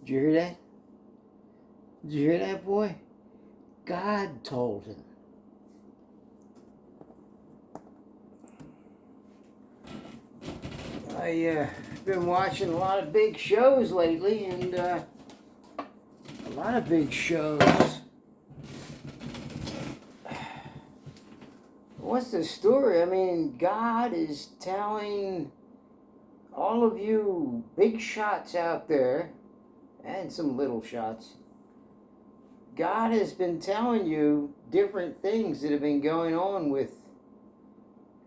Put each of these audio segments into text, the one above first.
Did you hear that? Did you hear that, boy? God told him. I've been watching a lot of big shows lately, and a lot of big shows. What's the story? I mean, God is telling all of you big shots out there, and some little shots, God has been telling you different things that have been going on with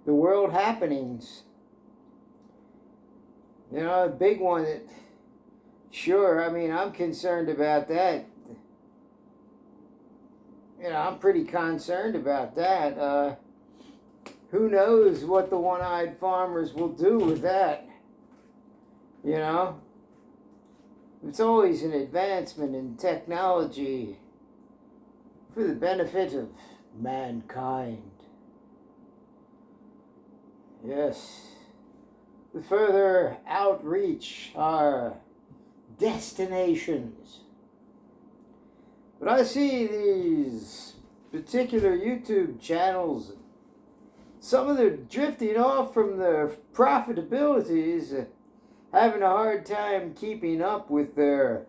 the world happenings. You know, a big one that, sure, I mean, I'm concerned about that. You know, I'm pretty concerned about that. Who knows what the one-eyed farmers will do with that? You know? It's always an advancement in technology for the benefit of mankind. Yes. The further outreach our destinations. But I see these particular YouTube channels, some of them drifting off from their profitabilities, having a hard time keeping up with their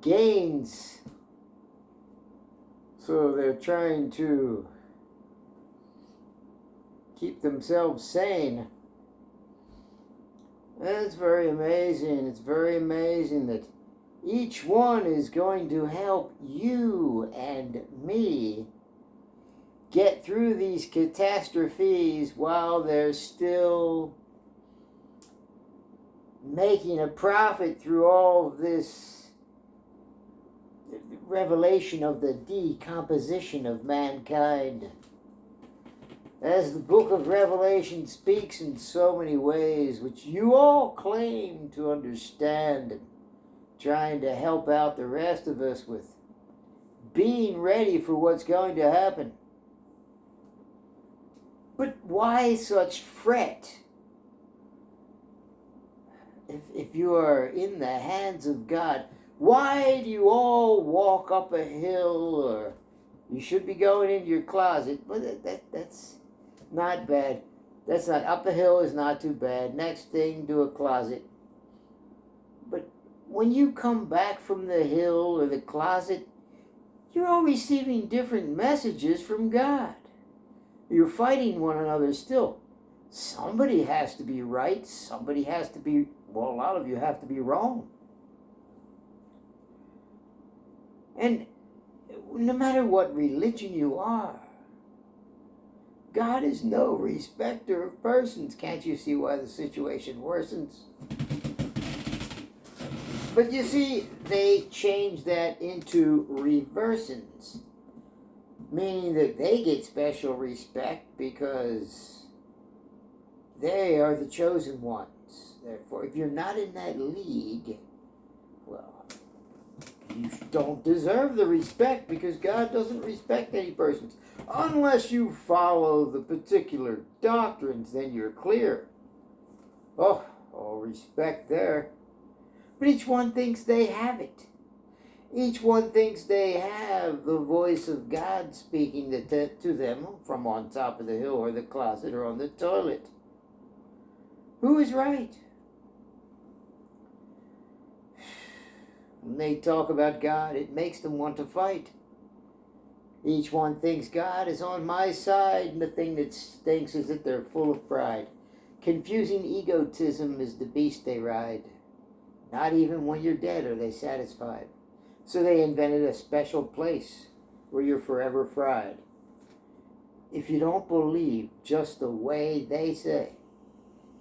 gains. So they're trying to keep themselves sane. And it's very amazing. It's very amazing that each one is going to help you and me get through these catastrophes while they're still making a profit through all of this revelation of the decomposition of mankind. As the book of Revelation speaks in so many ways, which you all claim to understand, and trying to help out the rest of us with being ready for what's going to happen. But why such fret? If you are in the hands of God, why do you all walk up a hill, or you should be going into your closet? Well, that's not bad. That's not, up a hill is not too bad. Next thing, do a closet. But when you come back from the hill or the closet, you're all receiving different messages from God. You're fighting one another still. Somebody has to be right. Somebody has to be, well, a lot of you have to be wrong. And no matter what religion you are, God is no respecter of persons. Can't you see why the situation worsens? But you see, they changed that into reversins, meaning that they get special respect because they are the chosen ones. Therefore, if you're not in that league, well, you don't deserve the respect, because God doesn't respect any persons. Unless you follow the particular doctrines, then you're clear. Oh, all respect there. But each one thinks they have it. Each one thinks they have the voice of God speaking to them from on top of the hill or the closet or on the toilet. Who is right? When they talk about God, it makes them want to fight. Each one thinks God is on my side, and the thing that stinks is that they're full of pride. Confusing egotism is the beast they ride. Not even when you're dead are they satisfied. So they invented a special place where you're forever fried. If you don't believe just the way they say,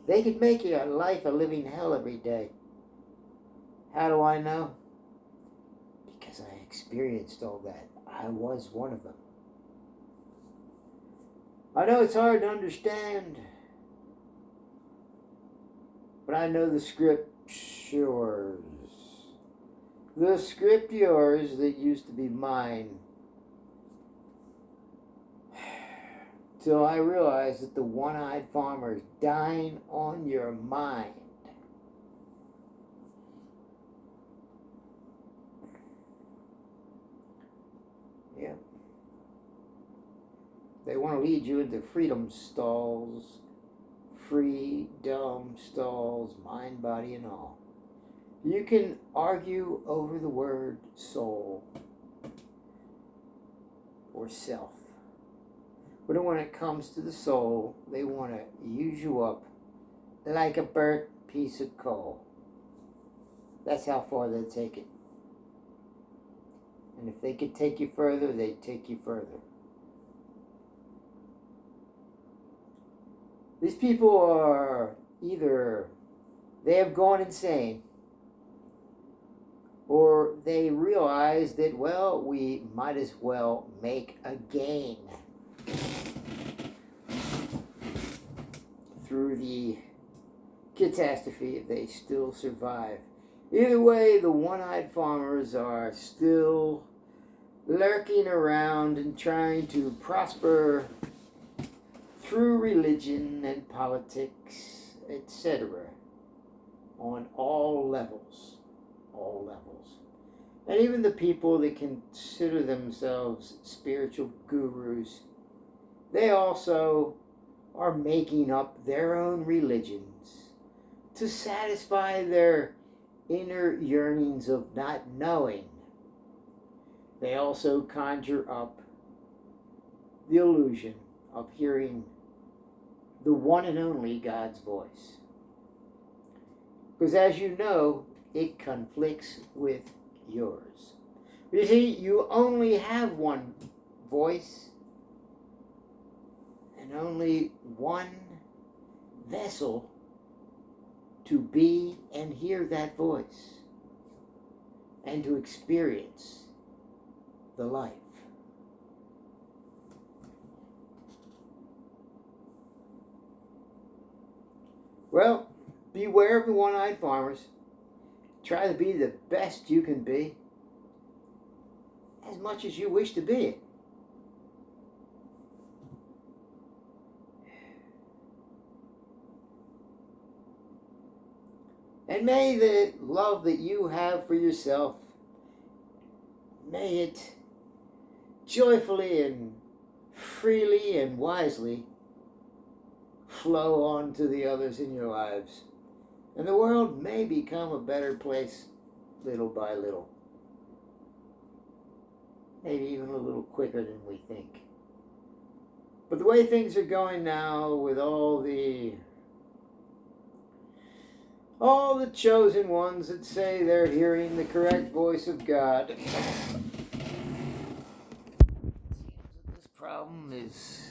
they could make your life a living hell every day. How do I know? Because I experienced all that. I was one of them. I know it's hard to understand, but I know the scriptures. The scriptures that used to be mine. Till I realized that the one-eyed farmer is dying on your mind. They want to lead you into freedom stalls, freedom stalls, mind, body, and all. You can argue over the word soul or self. But when it comes to the soul, they want to use you up like a burnt piece of coal. That's how far they take it. And if they could take you further, they'd take you further. These people are either they have gone insane, or they realize that, well, we might as well make a gain through the catastrophe if they still survive. Either way, the one-eyed farmers are still lurking around and trying to prosper through religion and politics, etc., on all levels. All levels. And even the people that consider themselves spiritual gurus, they also are making up their own religions to satisfy their inner yearnings of not knowing. They also conjure up the illusion of hearing the one and only God's voice. Because as you know, it conflicts with yours. You see, you only have one voice and only one vessel to be and hear that voice and to experience the life. Well, beware of the one-eyed farmers. Try to be the best you can be, as much as you wish to be it. And may the love that you have for yourself, may it joyfully and freely and wisely flow on to the others in your lives. And the world may become a better place little by little. Maybe even a little quicker than we think. But the way things are going now, with all the chosen ones that say they're hearing the correct voice of God, it seems that this problem is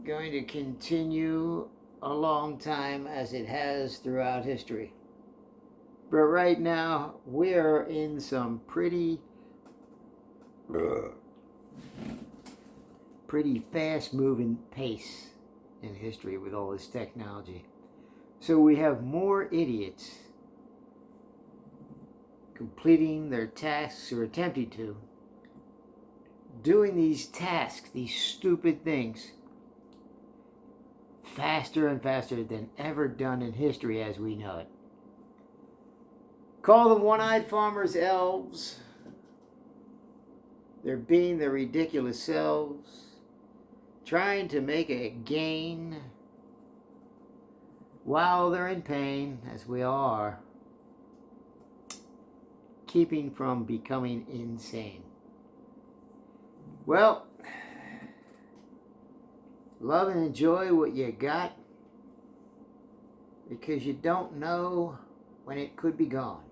going to continue a long time, as it has throughout history. But right now, we are in some pretty fast-moving pace in history with all this technology. So we have more idiots completing their tasks, or attempting to, doing these tasks, these stupid things, faster and faster than ever done in history as we know it. Call them one-eyed farmers elves. They're being their ridiculous selves, trying to make a gain while they're in pain, as we all are, keeping from becoming insane. Well, love and enjoy what you got, because you don't know when it could be gone.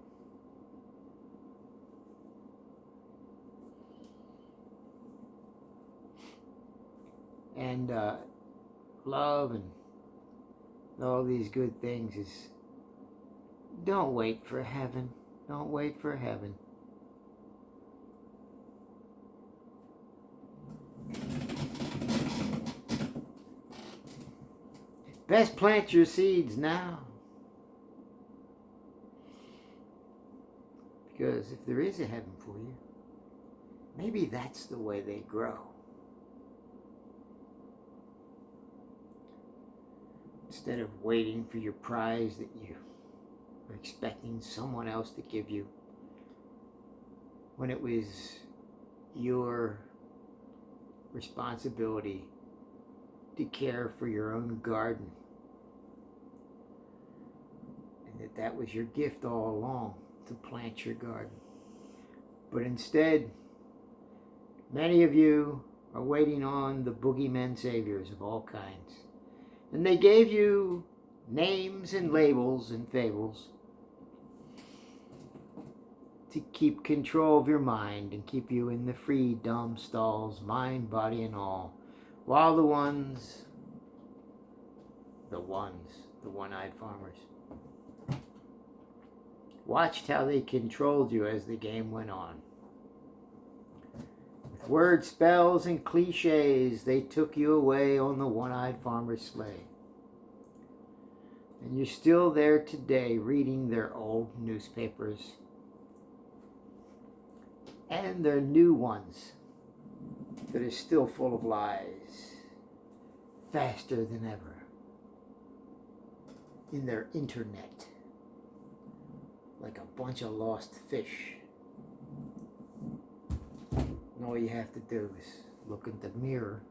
And love and all these good things is, don't wait for heaven. Don't wait for heaven. Best plant your seeds now. Because if there is a heaven for you, maybe that's the way they grow. Instead of waiting for your prize that you are expecting someone else to give you, when it was your responsibility to care for your own garden. And that was your gift all along, to plant your garden. But instead, many of you are waiting on the boogeymen saviors of all kinds. And they gave you names and labels and fables to keep control of your mind and keep you in the free, dumb stalls, mind, body, and all, while the one-eyed farmers, watched how they controlled you as the game went on. With words, spells, and cliches, they took you away on the one-eyed farmer's sleigh. And you're still there today reading their old newspapers and their new ones that are still full of lies, faster than ever, in their internet, like a bunch of lost fish. And all you have to do is look in the mirror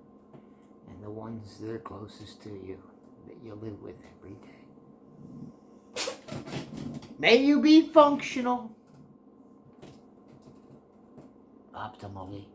and the ones that are closest to you, that you live with every day. May you be functional optimally.